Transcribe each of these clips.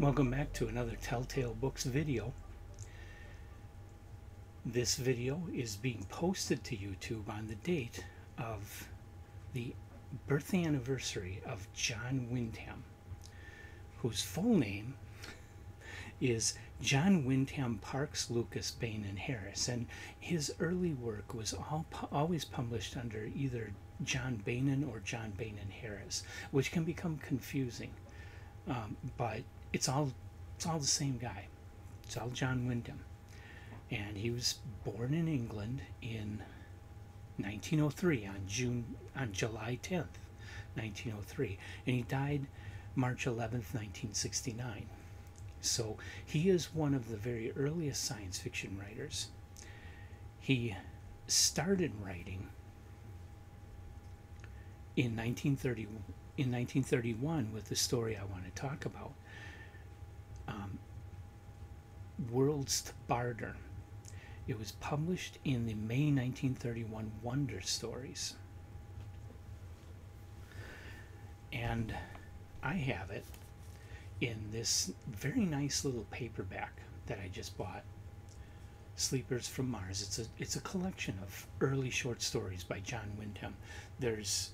Welcome back to another Telltale Books video. This video is being posted to YouTube on the date of the birthday anniversary of John Wyndham, whose full name is John Wyndham Parks Lucas Bain and Harris, and his early work was always published under either John Bainan or John Bainan Harris, which can become confusing. But it's all the same guy. It's all John Wyndham, and he was born in England in 1903 on July 10th, 1903, and he died March 11th, 1969. So he is one of the very earliest science fiction writers. He started writing in 1931 with the story I want to talk about, Worlds to Barter. It was published in the May 1931 Wonder Stories, and I have it in this very nice little paperback that I just bought, Sleepers from Mars. It's a collection of early short stories by John Wyndham. There's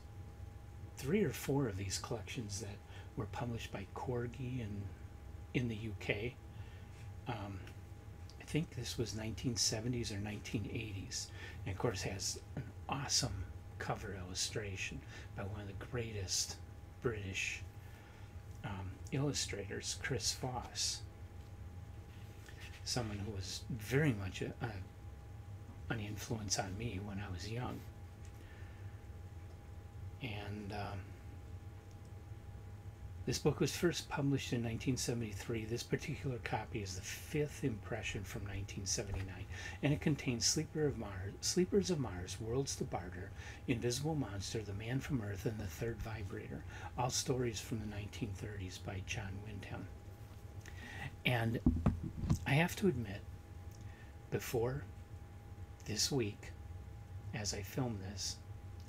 3 or 4 of these collections that were published by Corgi in the UK. I think this was 1970s or 1980s, and of course has an awesome cover illustration by one of the greatest British illustrators, Chris Foss, someone who was very much an influence on me when I was young. And this book was first published in 1973. This particular copy is the 5th impression from 1979, and it contains Sleepers of Mars, Worlds to Barter, Invisible Monster, The Man from Earth, and The Third Vibrator, all stories from the 1930s by John Wyndham. And I have to admit, before this week, as I filmed this,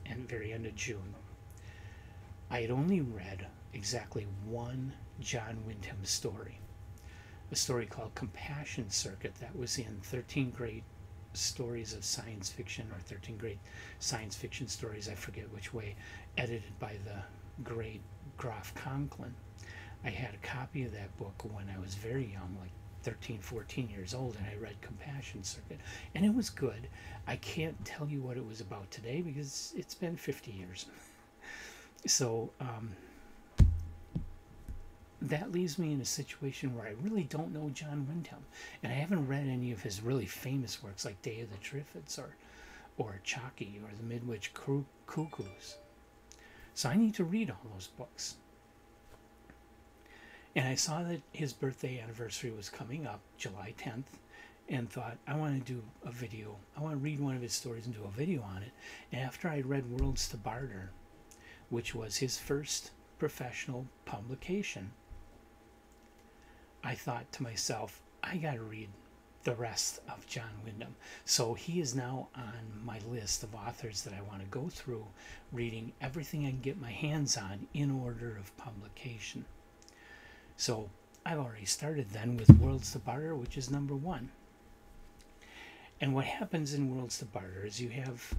and very end of June, I had only read exactly one John Wyndham story, a story called Compassion Circuit that was in 13 Great Stories of Science Fiction, or 13 Great Science Fiction Stories, I forget which way, edited by the great Groff Conklin. I had a copy of that book when I was very young, like 13, 14 years old, and I read Compassion Circuit, and it was good. I can't tell you what it was about today because it's been 50 years. So that leaves me in a situation where I really don't know John Wyndham, and I haven't read any of his really famous works like Day of the Triffids or Chalky or The Midwich Cuckoos. So I need to read all those books. And I saw that his birthday anniversary was coming up, July 10th, and thought, I want to do a video. I want to read one of his stories and do a video on it. And after I read Worlds to Barter, which was his first professional publication, I thought to myself, I got to read the rest of John Wyndham. So he is now on my list of authors that I want to go through, reading everything I can get my hands on in order of publication. So I've already started then with Worlds to Barter, which is number 1. And what happens in Worlds to Barter is you have,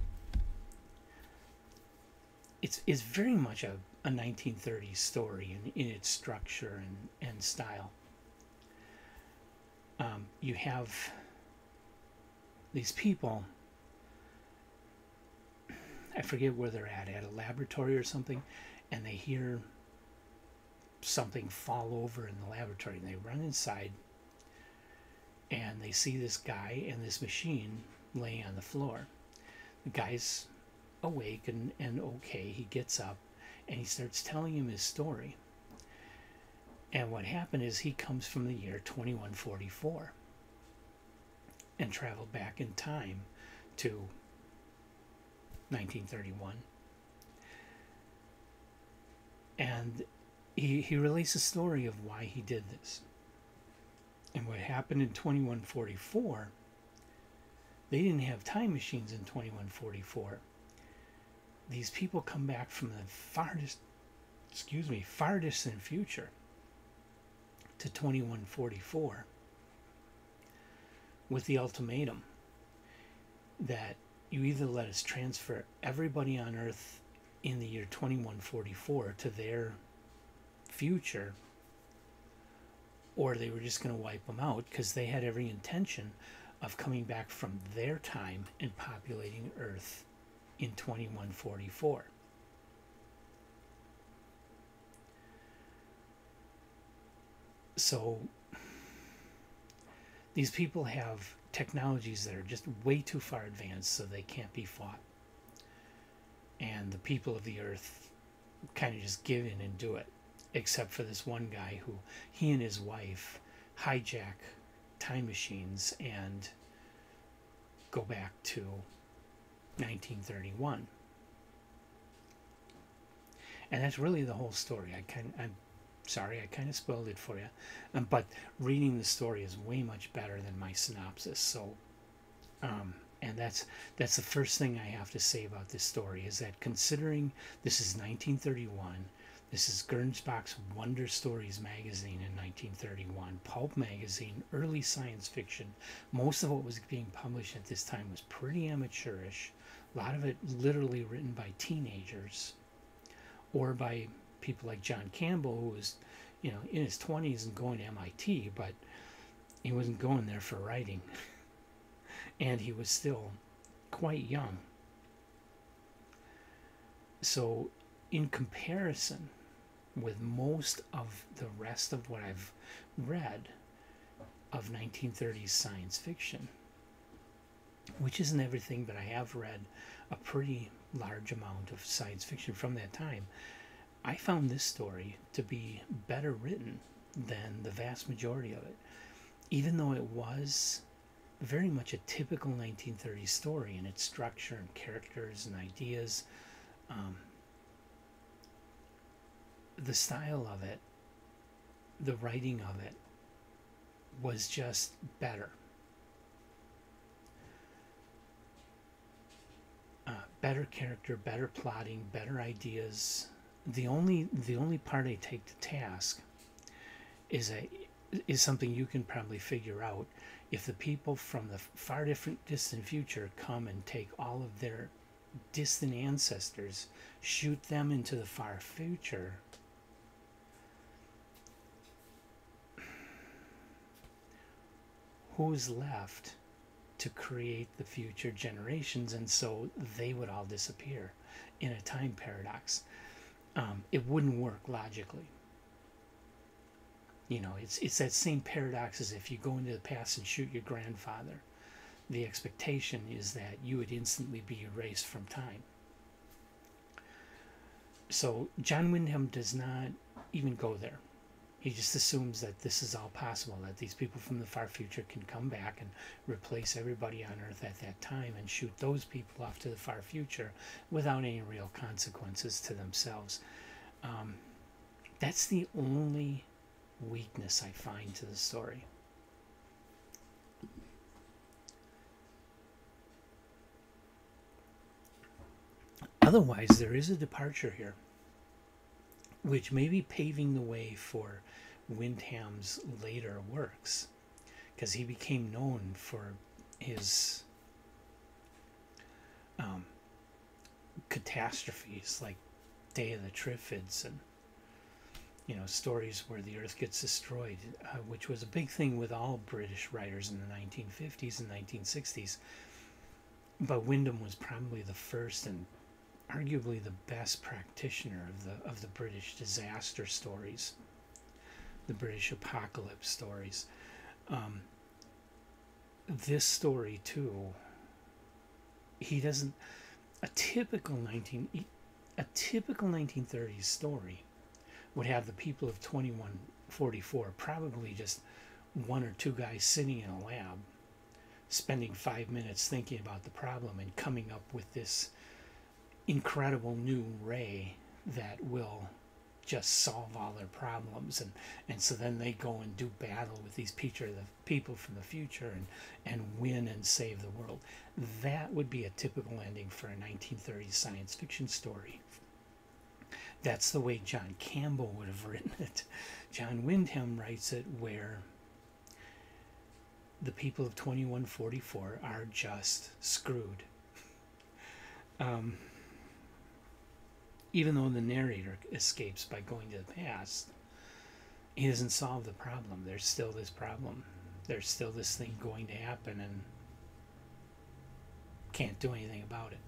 it's very much a 1930s story in its structure and style. You have these people, I forget where they're at a laboratory or something, and they hear something fall over in the laboratory, and they run inside, and they see this guy and this machine laying on the floor. The guy's awake and okay. He gets up and he starts telling him his story. And what happened is he comes from the year 2144 and traveled back in time to 1931. And he relates a story of why he did this. And what happened in 2144, they didn't have time machines in 2144. These people come back from the far distant future to 2144 with the ultimatum that you either let us transfer everybody on Earth in the year 2144 to their future, or they were just going to wipe them out, because they had every intention of coming back from their time and populating Earth in 2144. So these people have technologies that are just way too far advanced, so they can't be fought. And the people of the Earth kind of just give in and do it, except for this one guy who, he and his wife hijack time machines and go back to 1931. And that's really the whole story. I'm sorry, I kind of spoiled it for you, but reading the story is way much better than my synopsis. So, and that's the first thing I have to say about this story, is that considering this is 1931, this is Gernsback's Wonder Stories magazine in 1931, pulp magazine, early science fiction. Most of what was being published at this time was pretty amateurish. A lot of it literally written by teenagers or by people like John Campbell, who was, you know, in his 20s and going to MIT, but he wasn't going there for writing. And he was still quite young. So in comparison with most of the rest of what I've read of 1930s science fiction, which isn't everything, but I have read a pretty large amount of science fiction from that time, I found this story to be better written than the vast majority of it, even though it was very much a typical 1930s story in its structure and characters and ideas. The style of it, the writing of it, was just better. Better character, better plotting, better ideas. The only part I take to task is something you can probably figure out. If the people from the far distant future come and take all of their distant ancestors, shoot them into the far future, who's left to create the future generations? And so they would all disappear in a time paradox. It wouldn't work logically. You know, it's that same paradox as if you go into the past and shoot your grandfather. The expectation is that you would instantly be erased from time. So John Wyndham does not even go there. He just assumes that this is all possible, that these people from the far future can come back and replace everybody on Earth at that time and shoot those people off to the far future without any real consequences to themselves. That's the only weakness I find to the story. Otherwise, there is a departure here, which may be paving the way for Wyndham's later works, because he became known for his catastrophes like Day of the Triffids and, you know, stories where the Earth gets destroyed, which was a big thing with all British writers in the 1950s and 1960s. But Wyndham was probably the first and arguably the best practitioner of the British disaster stories, the British apocalypse stories. This story too, he doesn't. A typical 1930s story would have the people of 2144 probably just one or two guys sitting in a lab, spending 5 minutes thinking about the problem and coming up with this incredible new ray that will just solve all their problems, and so then they go and do battle with these people from the future and win and save the world. That would be a typical ending for a 1930s science fiction story. That's the way John Campbell would have written it. John Wyndham writes it where the people of 2144 are just screwed. Even though the narrator escapes by going to the past, he doesn't solve the problem. There's still this problem. There's still this thing going to happen, and can't do anything about it.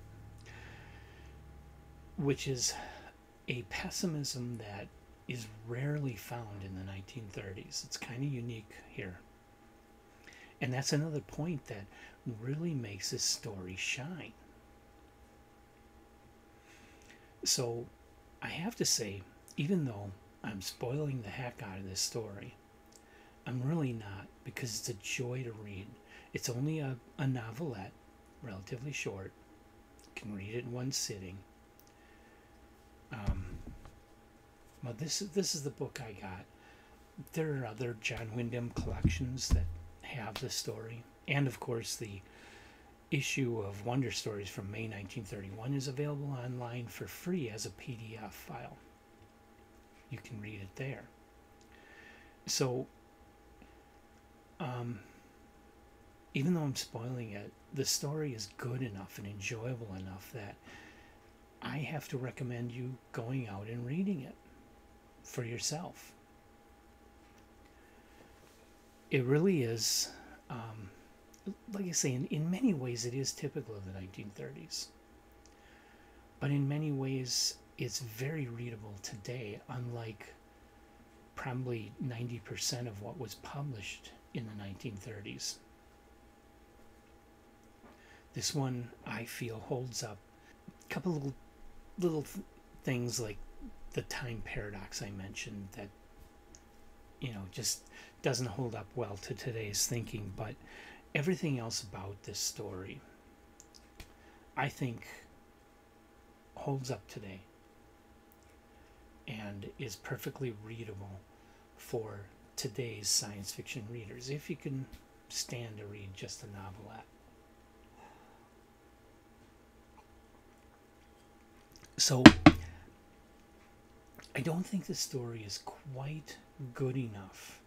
Which is a pessimism that is rarely found in the 1930s. It's kind of unique here. And that's another point that really makes this story shine. So I have to say, even though I'm spoiling the heck out of this story, I'm really not, because it's a joy to read. It's only a novelette, relatively short. You can read it in one sitting. But this is the book I got. There are other John Wyndham collections that have the story, and of course the issue of Wonder Stories from May 1931 is available online for free as a PDF file. You can read it there. So even though I'm spoiling it, the story is good enough and enjoyable enough that I have to recommend you going out and reading it for yourself. It really is, like I say, in many ways it is typical of the 1930s. But in many ways it's very readable today, unlike probably 90% of what was published in the 1930s. This one, I feel, holds up. A couple of little things like the time paradox I mentioned that, just doesn't hold up well to today's thinking, but everything else about this story, I think, holds up today and is perfectly readable for today's science fiction readers, if you can stand to read just a novelette. So I don't think the story is quite good enough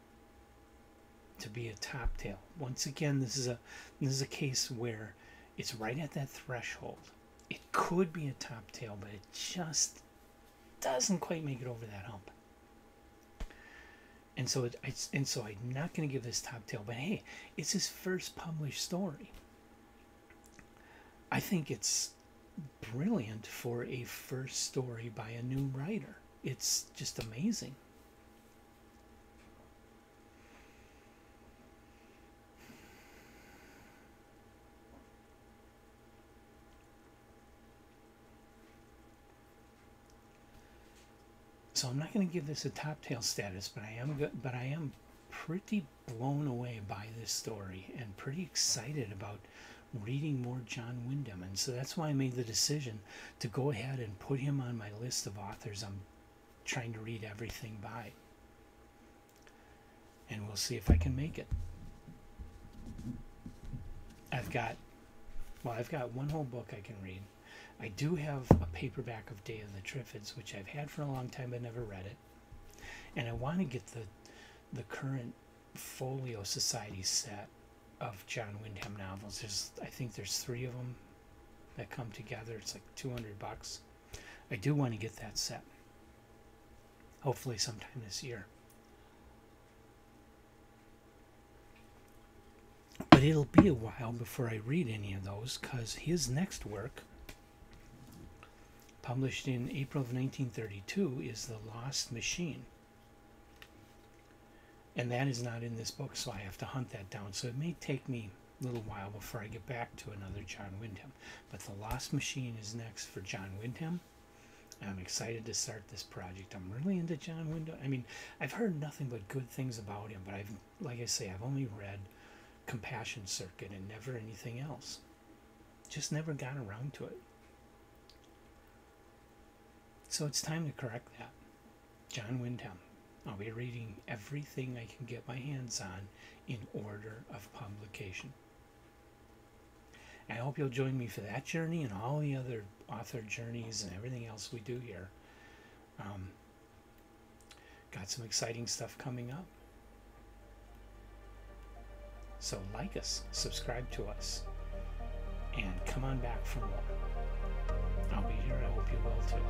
to be a top tale. Once again, this is a case where it's right at that threshold. It could be a top tale, but it just doesn't quite make it over that hump. And so I'm not going to give this top tale, but hey, it's his first published story. I think it's brilliant for a first story by a new writer. It's just amazing. So I'm not going to give this a top tail status, but I am pretty blown away by this story and pretty excited about reading more John Wyndham. And so that's why I made the decision to go ahead and put him on my list of authors I'm trying to read everything by. And we'll see if I can make it. I've got one whole book I can read. I do have a paperback of Day of the Triffids, which I've had for a long time but never read it. And I want to get the current Folio Society set of John Wyndham novels. I think there's 3 of them that come together. It's like $200. I do want to get that set. Hopefully sometime this year. But it'll be a while before I read any of those, because his next work, published in April of 1932, is The Lost Machine. And that is not in this book, so I have to hunt that down. So it may take me a little while before I get back to another John Wyndham. But The Lost Machine is next for John Wyndham. I'm excited to start this project. I'm really into John Wyndham. I mean, I've heard nothing but good things about him, but like I say, I've only read Compassion Circuit and never anything else. Just never got around to it. So it's time to correct that. John Wyndham. I'll be reading everything I can get my hands on in order of publication. I hope you'll join me for that journey and all the other author journeys and everything else we do here. Um, got some exciting stuff coming up. So like us, subscribe to us, and come on back for more. I'll be here. I hope you will too.